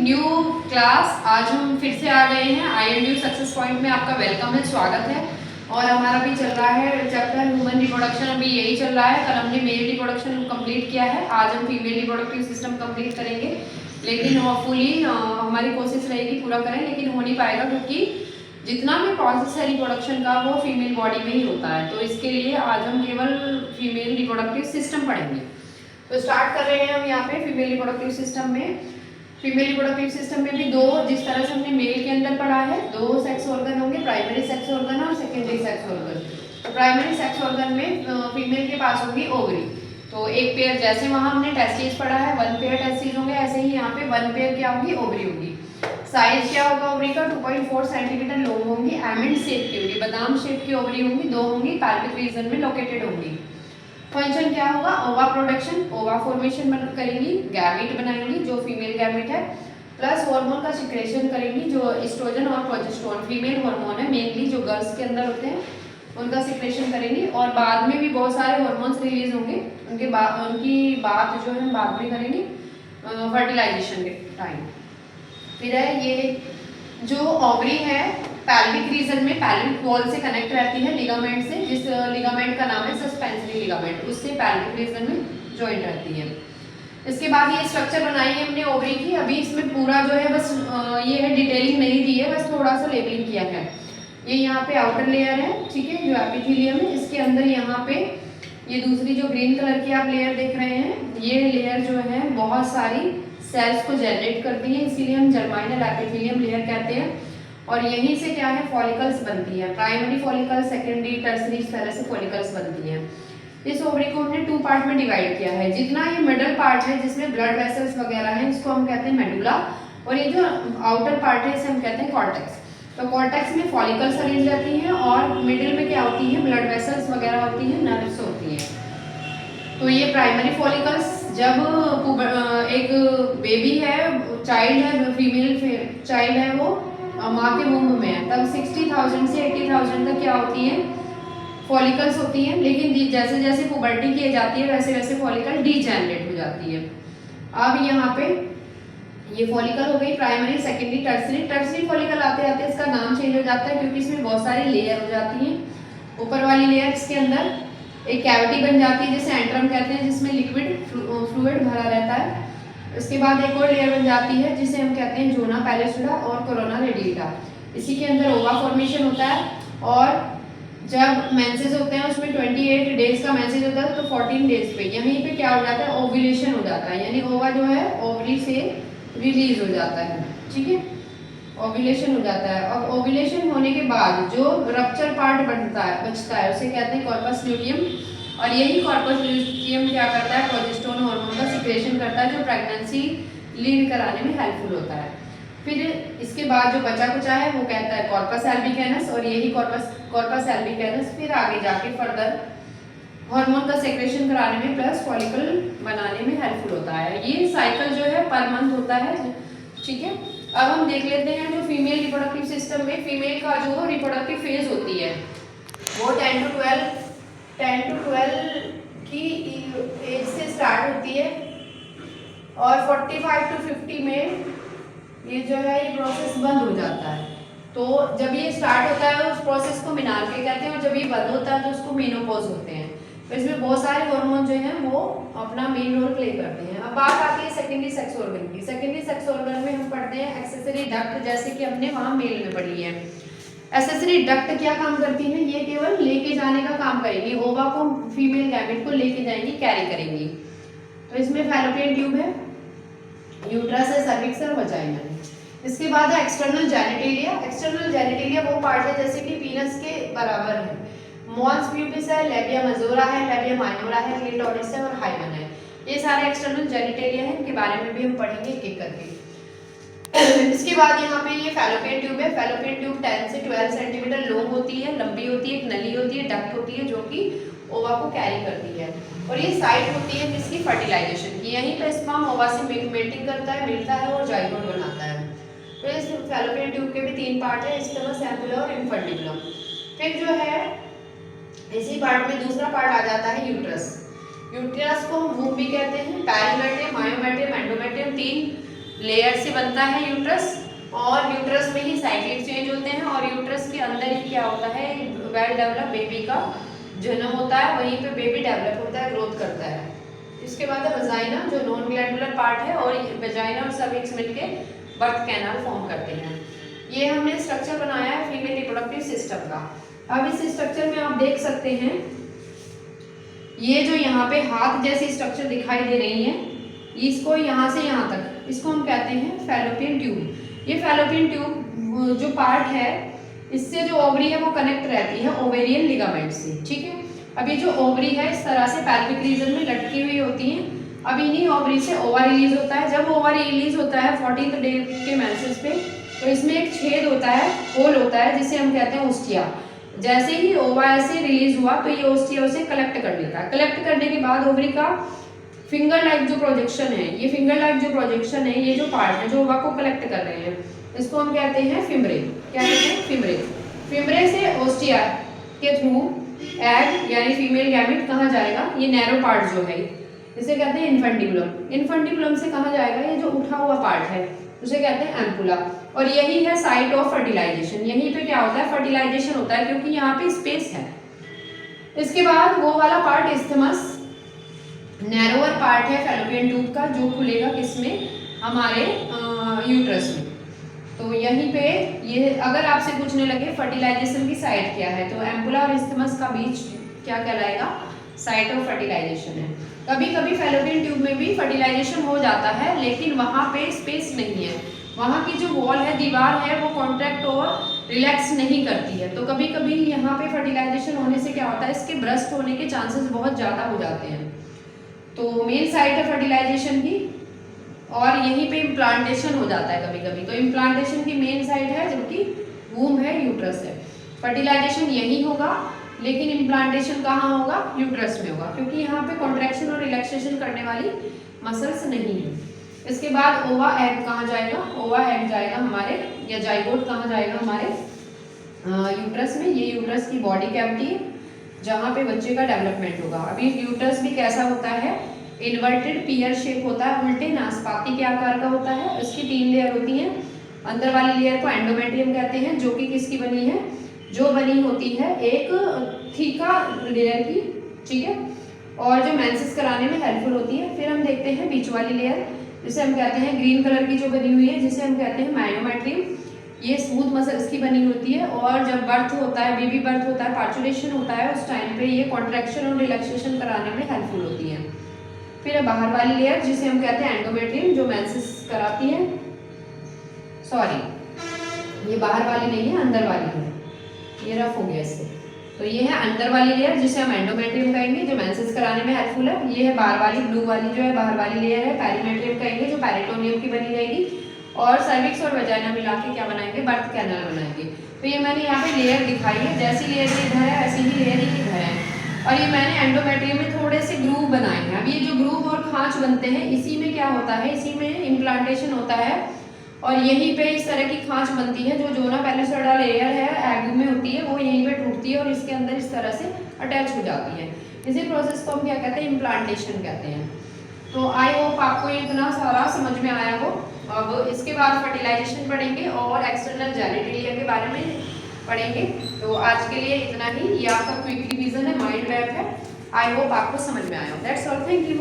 New class. आज हम फिर से आ गए हैं INDU सक्सेस पॉइंट में। आपका वेलकम है, स्वागत है। और हमारा भी चल रहा है चैप्टर ह्यूमन रिप्रोडक्शन, अभी यही चल रहा है। कल हमने मेल रिप्रोडक्शन कंप्लीट किया है, आज हम फीमेल रिप्रोडक्टिव सिस्टम कंप्लीट करेंगे। लेकिन होपफुली हमारी कोशिश रहेगी पूरा करें, लेकिन हो नहीं पाएगा क्योंकि जितना भी प्रोसेस है रिप्रोडक्शन का वो फीमेल बॉडी में ही होता है। तो इसके लिए आज हम केवल फीमेल रिप्रोडक्टिव सिस्टम पढ़ेंगे। तो स्टार्ट कर रहे हैं हम यहाँ पे फीमेल रिप्रोडक्टिव सिस्टम में। फीमेल रिप्रोडक्टिव सिस्टम में भी दो, जिस तरह से हमने मेल के अंदर पढ़ा है, दो सेक्स ऑर्गन होंगे, प्राइमरी सेक्स ऑर्गन और सेकेंडरी सेक्स ऑर्गन। तो प्राइमरी सेक्स ऑर्गन में फीमेल के पास होगी ओवरी। तो एक पेयर, जैसे वहाँ हमने टेस्टिस पढ़ा है, वन पेयर टेस्टिस होंगे, ऐसे ही यहाँ पे वन पेयर क्या होगी, ओवरी होगी। साइज क्या होगा ओवरी का, 2.4 सेंटीमीटर लॉन्ग होंगी, एमंड शेप की होगी, बादाम शेप की ओवरी होंगी, दो होंगी, पैल्विक रीजन में लोकेटेड होंगी। फंक्शन क्या होगा, ओवा प्रोडक्शन, ओवा फॉर्मेशन करेंगी, गैमेट बनाएंगी जो फीमेल गैमेट है, प्लस हार्मोन का सिक्रेशन करेंगी जो एस्ट्रोजन और प्रोजेस्टेरोन फीमेल हार्मोन है, मेनली जो गर्ल्स के अंदर होते हैं उनका सिक्रेशन करेंगी। और बाद में भी बहुत सारे हार्मोन्स रिलीज होंगे, उनकी बात जो है बाद में करेंगे फर्टिलाइजेशन के टाइम। फिर है ये जो ओवरी है पैल्विक रीजन में पैल्विक वॉल से कनेक्ट रहती है लिगामेंट से, जिस लिगामेंट का नाम है सस्पेंसरी लिगामेंट, उससे पैल्विक रीजन में ज्वाइन रहती है। इसके बाद ये स्ट्रक्चर बनाई है हमने ओवरी की। अभी इसमें पूरा जो है बस ये है, डिटेलिंग नहीं दी है, बस थोड़ा सा लेबलिंग किया है। ये यहाँ पे आउटर लेयर है, ठीक है, जो एपिथेलियम है। इसके अंदर यहाँ पे ये दूसरी जो ग्रीन कलर की आप लेयर देख रहे हैं, ये लेयर जो है बहुत सारी सेल्स को जनरेट करती है, इसीलिए हम जर्माइनल एपिथेलियम लेयर कहते हैं। और यहीं से क्या है, फॉलिकल्स बनती है, प्राइमरी फॉलिकल, सेकेंडरी, टर्सरी, इस तरह से फॉलिकल्स बनती हैं। इस ओवरी को हमने टू पार्ट में डिवाइड किया है। जितना ये मिडल पार्ट है जिसमें ब्लड वेसल्स वगैरह हैं, इसको हम कहते हैं मेडुला, और ये जो आउटर पार्ट है इसे हम कहते हैं कॉर्टेक्स। तो कॉर्टेक्स में फॉलिकल्स अरेंज रहती हैं और मिडिल में क्या होती है, ब्लड वेसल्स वगैरह होती हैं, नर्व्स होती हैं। तो ये प्राइमरी फॉलिकल्स जब एक बेबी है, चाइल्ड है, फीमेल चाइल्ड है, वो माँ के वुम्ब में है, तब 60,000 से 80,000 तक क्या होती है, फॉलिकल्स होती हैं। लेकिन जैसे जैसे पुबर्टी की जाती है वैसे वैसे फॉलिकल डीजेनरेट हो जाती है। अब यहाँ पे ये फॉलिकल हो गई primary, secondary, tertiary. Tertiary follicle आते आते इसका नाम चेंज हो जाता है क्योंकि इसमें बहुत सारी लेयर हो जाती हैं। ऊपर वाली लेयर, इसके अंदर एक कैविटी बन जाती है जिसे एंट्रम कहते हैं, जिसमें लिक्विड फ्लूइड भरा रहता है। इसके बाद एक और लेयर बन जाती है जिसे हम कहते हैं जोना पैलेस्टिडा और कोरोना रेडिएटा। इसी के अंदर ओवा फॉर्मेशन होता है, और जब मेंसेस होते हैं उसमें 28 डेज का मेंसेस होता है, तो 14 डेज पे यहीं पे क्या हो जाता है, ओव्यूलेशन हो जाता है, यानी ओवा जो है ओवरी से रिलीज हो जाता है, ठीक है, ओव्यूलेशन हो जाता है। और ओव्यूलेशन होने के बाद जो रप्चर पार्ट बचता है उसे कहते हैं कॉर्पस ल्यूटियम, और यही कॉर्पस ल्यूटियम क्या करता है, प्रोजेस्टेरोन हार्मोन का सिक्रेशन करता है जो प्रेगनेंसी लीड कराने में हेल्पफुल होता है। फिर इसके बाद जो बचा कुचा है वो कहता है कॉर्पस एल्बिकैनस, और यही कॉर्पस एल्बिकैनस फिर आगे जाके फर्दर हार्मोन का सेक्रेशन कराने में प्लस फॉलिकल बनाने में हेल्पफुल होता है। ये साइकिल जो है पर मंथ होता है, ठीक है। अब हम देख लेते हैं जो फीमेल रिप्रोडक्टिव सिस्टम में फीमेल का जो रिप्रोडक्टिव फेज होती है वो 10 to 12 की एज से स्टार्ट होती है, और 45 to 50 में ये जो है ये प्रोसेस बंद हो जाता है। तो जब ये स्टार्ट होता है उस प्रोसेस को मेनार्के कहते हैं, और जब ये बंद होता है तो उसको मेनोपॉज होते हैं। तो इसमें बहुत सारे हार्मोन जो हैं वो अपना मेन रोल प्ले करते हैं। अब बात आती है सेकेंडरी सेक्स ऑर्गन की। सेकेंडरी सेक्स ऑर्गन में हम पढ़ते हैं एक्सेसरी डक्ट, जैसे कि हमने वहाँ मेल में पढ़ी है। एक्सेसरी डक्ट क्या काम करती है, ये केवल लेके जाने का काम करेगी, ओवा को, फीमेल गैमेट को लेके जाएंगी, कैरी करेंगी। तो इसमें फैलोपियन ट्यूब है, यूट्रस है, सर्विक्स और वजाइना है। इसके बाद है एक्सटर्नल जेनिटेलिया। एक्सटर्नल जेनिटेलिया वो पार्ट है जैसे कि पीनस के बराबर है। मॉन्स प्यूपिस है, लेबिया मजोरा है, लेबिया माइनोरा है, क्लिटोरिस है और हाइमन है। ये सारे एक्सटर्नल जेनिटेलिया हैं, इनके बारे में भी हम पढ़ेंगे एक एक करके। इसके बाद यहाँ पे ये फैलोपियन ट्यूब है। फैलोपियन ट्यूब 10 से 12 सेंटीमीटर लॉन्ग होती है, लंबी होती है, एक नली होती है, डक्ट होती है जो कि ओवा को कैरी करती है, और ये साइट होती है जिसकी फर्टिलाइजेशन की। यहीं पर स्पर्म ओवा से मेटिंग करता है, मिलता है और जाइगोट बनाता है। तो इस फैलोपियन ट्यूब के भी 3 पार्ट है, स्टेमस, एम्पुला और इन्फंटिबुलम। फिर जो है इसी पार्ट में दूसरा पार्ट आ जाता है यूट्रस। यूट्रस को हम वूम्ब भी कहते हैं, पैरीमेटियम, मायोमेटियम, एंडोमेटियम, 3 लेयर से बनता है यूट्रस, और यूट्रस में ही साइकिल चेंज होते हैं, और यूट्रस के अंदर ही क्या होता है, वेल डेवलप बेबी का जन्म होता है, वहीं पे बेबी डेवलप होता है, ग्रोथ करता है। इसके बाद है वजाइना, जो नॉन ग्लैंडुलर पार्ट है, और वजाइना और सर्विक्स मिलके बर्थ कैनाल फॉर्म करते हैं। ये हमने स्ट्रक्चर बनाया है फीमेल रिप्रोडक्टिव सिस्टम का। अब इस स्ट्रक्चर में आप देख सकते हैं, ये जो यहाँ पे हाथ जैसी स्ट्रक्चर दिखाई दे रही है, इसको यहाँ से यहाँ तक, इसको हम कहते हैं फैलोपियन ट्यूब। ये फैलोपियन ट्यूब जो पार्ट है, इससे जो ओवरी है वो कनेक्ट रहती है ओवेरियन लिगामेंट से, ठीक है। अब ये जो ओवरी है इस तरह से पैल्विक रीजन में लटकी हुई होती हैं। अब इन्हीं ओवरी से ओवा रिलीज होता है। जब ओवा रिलीज होता है 14th डे के मेंसेस पे, तो इसमें एक छेद होता है, होल होता है, जिसे हम कहते हैं ओस्टिया। जैसे ही ओवा ऐसे रिलीज हुआ तो ये ओस्टिया उसे कलेक्ट कर लेता है। कलेक्ट करने के बाद ओवरी का फिंगर लाइक जो प्रोजेक्शन है, ये फिंगर लाइक जो प्रोजेक्शन है, ये जो पार्ट है जो ओवा को कलेक्ट कर रहे हैं, इसको हम कहते हैं फिम्ब्रे। क्या कहते हैं? फिम्ब्रे। फिम्ब्रे से ओस्टिया के थ्रू एग यानी फीमेल गैमेट कहाँ जाएगा, ये नैरो पार्ट जो है इसे कहते हैं इन्फेंटिबुलम। इन्फेंटिबुलम से कहाँ जाएगा, ये जो उठा हुआ पार्ट है उसे कहते हैं एम्पुला। और यही है साइट ऑफ फर्टिलाइजेशन। यहीं पे क्या होता है, फर्टिलाइजेशन होता है, क्योंकि यहाँ पे स्पेस है। इसके बाद वो वाला पार्ट इस्थमस, नैरोअर पार्ट है फैलोपियन ट्यूब का, जो खुलेगा किसमें, हमारे यूट्रस में। तो यहीं पे ये अगर आपसे पूछने लगे फर्टिलाइजेशन की साइट क्या है, तो एम्पुला और इस्थमस का बीच क्या कहलाएगा, साइट ऑफ फर्टिलाइजेशन है। कभी कभी फैलोपियन ट्यूब में भी फर्टिलाइजेशन हो जाता है, लेकिन वहाँ पे स्पेस नहीं है, वहाँ की जो वॉल है, दीवार है, वो कॉन्ट्रैक्ट और रिलैक्स नहीं करती है। तो कभी कभी यहाँ पे फर्टिलाइजेशन होने से क्या होता है, इसके ब्रस्ट होने के चांसेस बहुत ज़्यादा हो जाते हैं। तो मेन साइट है फर्टिलाइजेशन की, और यहीं पे इम्प्लांटेशन हो जाता है कभी कभी। तो इम्प्लांटेशन की मेन साइट है, जबकि वूम है, यूट्रस है। फर्टिलाइजेशन यही होगा, लेकिन इम्प्लांटेशन कहाँ होगा, यूट्रस में होगा, क्योंकि यहाँ पे कॉन्ट्रैक्शन और रिलैक्सेशन करने वाली मसल्स नहीं है। इसके बाद ओवा एग कहाँ जाएगा, ओवा एग जाएगा हमारे, या जाइगोट कहाँ जाएगा, हमारे यूट्रस में। ये यूट्रस की बॉडी कैविटी है, जहाँ पे बच्चे का डेवलपमेंट होगा। अभी यूट्रस भी कैसा होता है, इन्वर्टेड पियर शेप होता है, उल्टे नाशपाती के आकार का होता है। इसकी 3 लेयर होती हैं। अंदर वाली लेयर को एंडोमेट्रियम कहते हैं, जो कि किसकी बनी है, जो बनी होती है एक थीका लेयर की, ठीक है, और जो मेंसेस कराने में हेल्पफुल होती है। फिर हम देखते हैं बीच वाली लेयर, जिसे हम कहते हैं ग्रीन कलर की जो बनी हुई है, जिसे हम कहते हैं मायोमेट्रियम। ये स्मूथ मसल्स की बनी होती है, और जब बर्थ होता है, बेबी बर्थ होता है, पार्चुलेशन होता है, उस टाइम पे ये कॉन्ट्रैक्शन और रिलैक्सेशन कराने में हेल्पफुल होती है। फिर बाहर वाली लेयर, जिसे हम कहते हैं एंडोमेट्रियम, जो मेंसेस कराती है। सॉरी, ये बाहर वाली नहीं है, अंदर वाली है, ये रफ हो गया इससे। तो ये है अंदर वाली लेयर, जिसे हम एंडोमेट्रियम कहेंगे, जो मेंसेस कराने में हेल्पफुल है। ये है बाहर वाली, ब्लू वाली जो है बाहर वाली लेयर है, पेरीमेट्रियम कहेंगे, जो पेरिटोनियम की बनी रहेगी। और सर्विक्स और वजाइना मिला के क्या बनाएंगे, बर्थ कैनाल बनाएंगे। तो ये मैंने यहाँ पे लेयर दिखाई है, जैसी लेयर इधर है ऐसी ही लेयर ही इधर है। और ये मैंने एंडोमेट्रियम में थोड़े से ग्रूव बनाए हैं। अब ये जो ग्रूव और खांच बनते हैं, इसी में क्या होता है, इसी में इम्प्लांटेशन होता है, और यहीं पे इस तरह की खांच बनती है, जो जोना पैलिसोइडा लेयर है एग में होती है, वो यहीं पे टूटती है और इसके अंदर इस तरह से अटैच हो जाती है। इसी प्रोसेस को हम क्या कहते हैं, इम्प्लांटेशन कहते हैं। तो आई होप आपको ये इतना सारा समझ में आया हो। अब इसके बाद फर्टिलाइजेशन पढ़ेंगे और एक्सटर्नल जेनिटलिया के बारे में पढ़ेंगे। तो आज के लिए इतना ही। ये आपका क्विक रिवीजन है, माइंड मैप है। आई होप आपको समझ में आया हो। That's all, thank you.